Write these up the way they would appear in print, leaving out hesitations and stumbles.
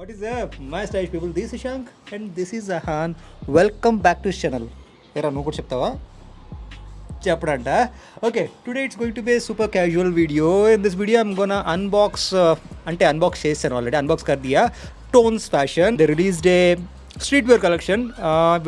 What is up, my stylish people? This is Shank and this is Zahan. Welcome back to his channel. Era no kuch cheptava? Chepdanta. Okay, today it's going to be a super casual video. In this video, I'm gonna unbox, unbox చేశాను already. Unbox kar diya. Tones Fashion. They released a streetwear collection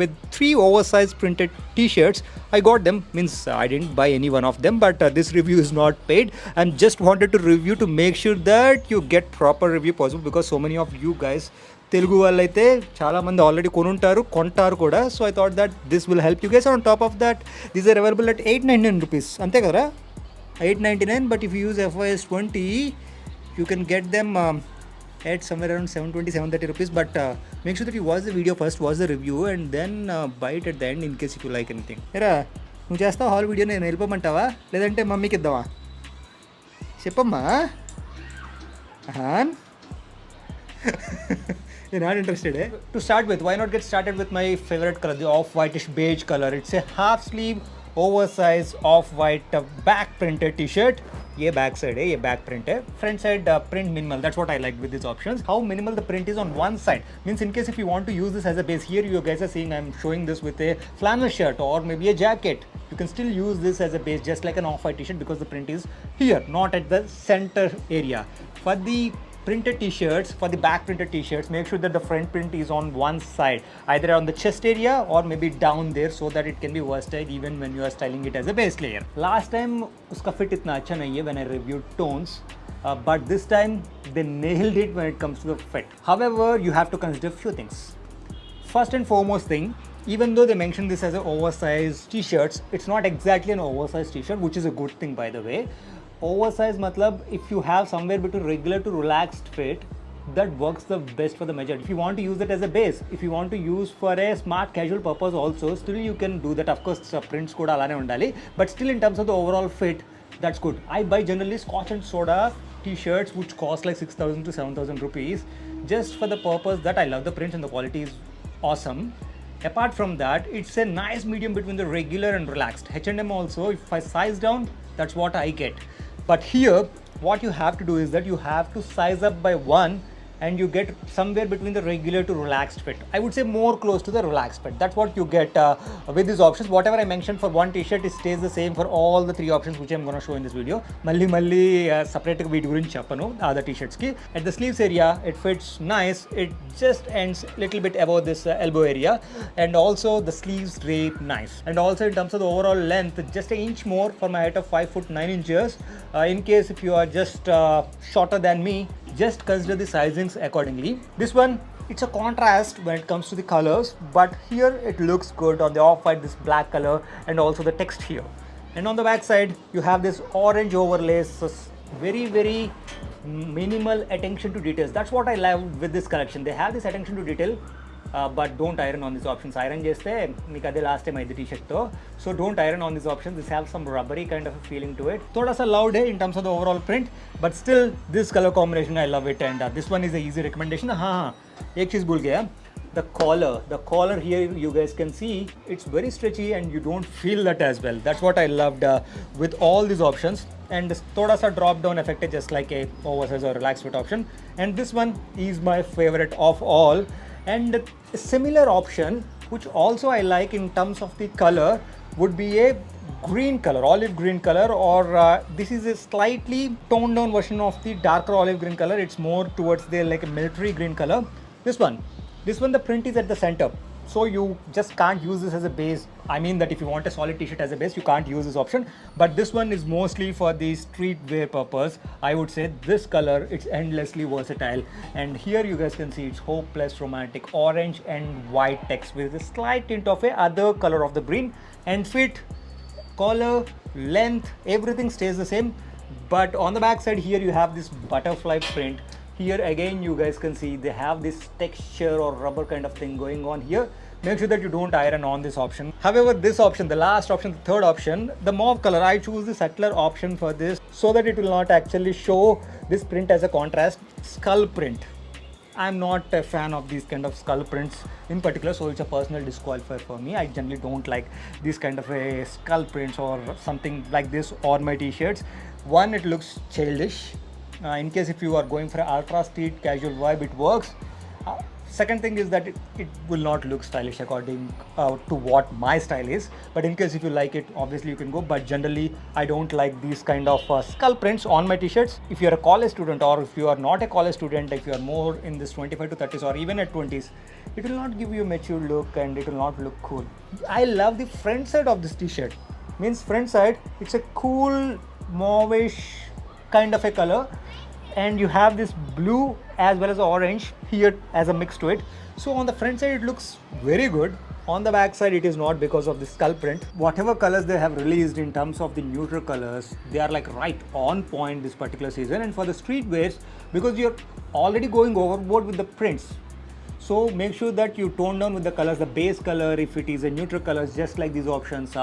with 3 oversized printed t-shirts. I got them, means I didn't buy any one of them, but this review is not paid. I'm just wanted to review to make sure that you get proper review possible because so many of you guys Telugu వాళ్ళు అయితే చాలామంది already కొనుంటారు కొంటారు కూడా. So I thought that this will help you guys. On top of that these are available at 899 rupees, అంతే కదా, 899. But if you use FYS 20 you can get them at somewhere around 720 730 rupees. But make sure that you watch the video first, watch the review, and then buy it at the end in case if you like anything. Era నువ్వు చేస్తావు hall video, నేను వెళ్ళిపోమంటావా లేదంటే మమ్మీకి ఇద్దామా చెప్పమ్మా? You're not interested, eh? To start with, why not get started with my favorite color, the off-whitish beige color. It's a half sleeve oversized off-white back printed t-shirt. ये back side है, ये back print है. Front side print minimal. That's what I like with these options. How minimal the print is on one side means in case if you want to use this as a base, here you guys are seeing I'm showing this with a flannel shirt or maybe a jacket. You can still use this as a base just like an off-white t-shirt because the print is here, not at the center area. For the printed t-shirts, for the back printed t-shirts, make sure that the front print is on one side, either on the chest area or maybe down there, so that it can be versatile even when you are styling it as a base layer. Last time uska fit itna acha nahi hai when I reviewed tones, but this time they nailed it when it comes to the fit. However, you have to consider few things. First and foremost thing, even though they mentioned this as an oversized t-shirts, it's not exactly an oversized t-shirt, which is a good thing by the way. Oversize matlab if you have somewhere between regular to relaxed fit, that works the best for the majority. If you want to use it as a base, if you want to use for a smart casual purpose also, still you can do that. Of course prints kuda alane undali, but still in terms of the overall fit, that's good. I buy generally Scotch and Soda t-shirts which cost like 6,000 to 7,000 rupees just for the purpose that I love the prints and the quality is awesome. Apart from that, it's a nice medium between the regular and relaxed. H&M also, if I size down, that's what I get. But here, what you have to do is that you have to size up by 1 and you get somewhere between the regular to relaxed fit. I would say more close to the relaxed fit. That's what you get with these options. Whatever I mentioned for one t-shirt, it stays the same for all the 3 options which I'm going to show in this video. Malli separate video gurinchi cheppanu other t-shirts ki. At the sleeves area, it fits nice. It just ends little bit above this elbow area, and also the sleeves drape nice. And also in terms of the overall length, just an inch more for my height of 5 foot 9 inches. In case if you are just shorter than me, just consider the sizings accordingly. This one, it's a contrast when it comes to the colors, but here it looks good on the off-white, this black color, and also the text here. And on the back side, you have this orange overlay, so very minimal attention to details. That's what I love with this collection. They have this attention to detail, but don't iron on these options. Iron cheste meeku ade last time aidi t-shirt tho, so don't iron on these options. This has some rubbery kind of a feeling to it. Thoda sa loud hai in terms of the overall print, but still this color combination I love it, and this one is a easy recommendation. Ek cheez bhul gaya, the collar here you guys can see it's very stretchy and you don't feel that as well. That's what I loved with all these options. And thoda sa drop down effect is just like a oversize or relaxed fit option, and this one is my favorite of all. And a similar option which also I like in terms of the color would be a green color, olive green color, or this is a slightly toned down version of the darker olive green color. It's more towards the like a military green color. This one the print is at the center, so you just can't use this as a base. I mean that if you want a solid t-shirt as a base, you can't use this option, but this one is mostly for the streetwear purpose. I would say this color, it's endlessly versatile, and here you guys can see it's hopeless romantic orange and white text with a slight tint of a other color of the green. And fit, collar, length, everything stays the same, but on the back side here you have this butterfly print. Here again you guys can see they have this texture or rubber kind of thing going on here. Make sure that you don't iron on this option. However, this option, the last option, the third option, the mauve color, I choose the subtler option for this so that it will not actually show this print as a contrast. Skull print, I'm not a fan of these kind of skull prints in particular, so it's a personal disqualifier for me. I generally don't like these kind of a skull prints or something like this on my t-shirts. One, it looks childish. In case if you are going for an ultra street casual vibe, it works. Second thing is that it will not look stylish according to what my style is, but in case if you like it, obviously you can go. But generally I don't like these kind of skull prints on my t-shirts. If you're a college student, or if you are not a college student, if you are more in this 25 to 30s or even at 20s, it will not give you a mature look and it will not look cool. I love the front side of this t-shirt. Means front side, it's a cool mauvish kind of a color, and you have this blue as well as orange here as a mix to it. So on the front side it looks very good. On the back side it is not, because of the skull print. Whatever colors they have released in terms of the neutral colors, they are like right on point this particular season. And for the streetwears, because you're already going overboard with the prints, so make sure that you tone down with the colors. The base color, if it is a neutral colors, just like these options,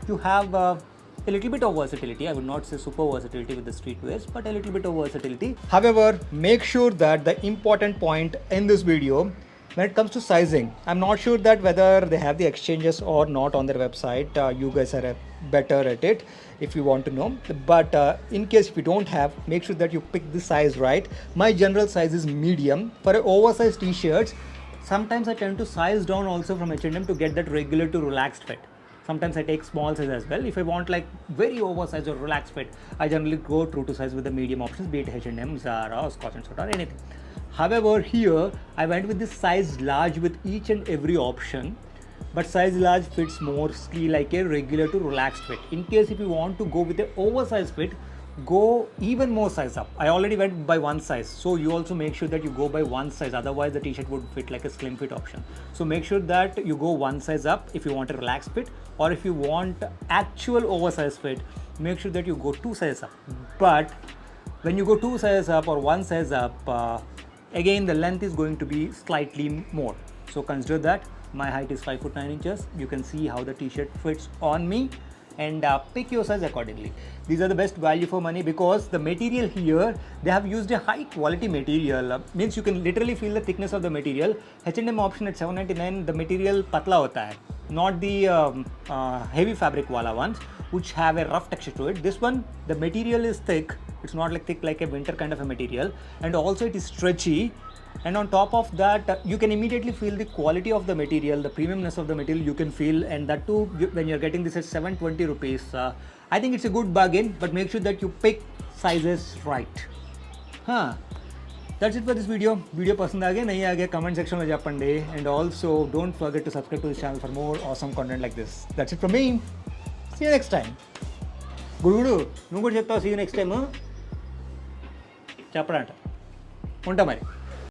you have a little bit of versatility. I would not say super versatility with the streetwears, but a little bit of versatility. However, make sure that the important point in this video, when it comes to sizing, I'm not sure that whether they have the exchanges or not on their website. You guys are better at it if you want to know. But in case if you don't have, make sure that you pick the size right. My general size is medium. For an oversized t-shirts, sometimes I tend to size down also from H&M to get that regular to relaxed fit. Sometimes I take small size as well. If I want like very oversized or relaxed fit, I generally go true to size with the medium options, be it H&M, Zara, or Scotch & Soda, or anything. However, here I went with this size large with each and every option, but size large fits mostly like a regular to relaxed fit. In case if you want to go with an oversized fit, go even more size up. I already went by one size, so you also make sure that you go by one size, otherwise the t-shirt would fit like a slim fit option. So make sure that you go one size up if you want a relaxed fit, or if you want actual oversized fit, make sure that you go two sizes up. But when you go two sizes up or one size up, again the length is going to be slightly more. So consider that. My height is 5 foot 9 inches. You can see how the t-shirt fits on me, and pick your size accordingly. These are the best value for money, because the material here, they have used a high quality material. Means you can literally feel the thickness of the material. H&M option at $7.99, the material patla hota hai, not the heavy fabric wala ones which have a rough texture to it. This one, the material is thick. It's not like thick like a winter kind of a material, and also it is stretchy. And on top of that, you can immediately feel the quality of the material, the premiumness of the material you can feel. And that too, when you're getting this at 720 rupees, I think it's a good bargain. But make sure that you pick sizes right. That's it for this video. Video pasand aa gaya nahi aa gaya, comment section lo cheppandi. And also don't forget to subscribe to this channel for more awesome content like this. That's it from me. See you next time. Guru, నువ్వు కూడా చెప్తావు see you next time. చెప్పడంట ఉంటా మరి.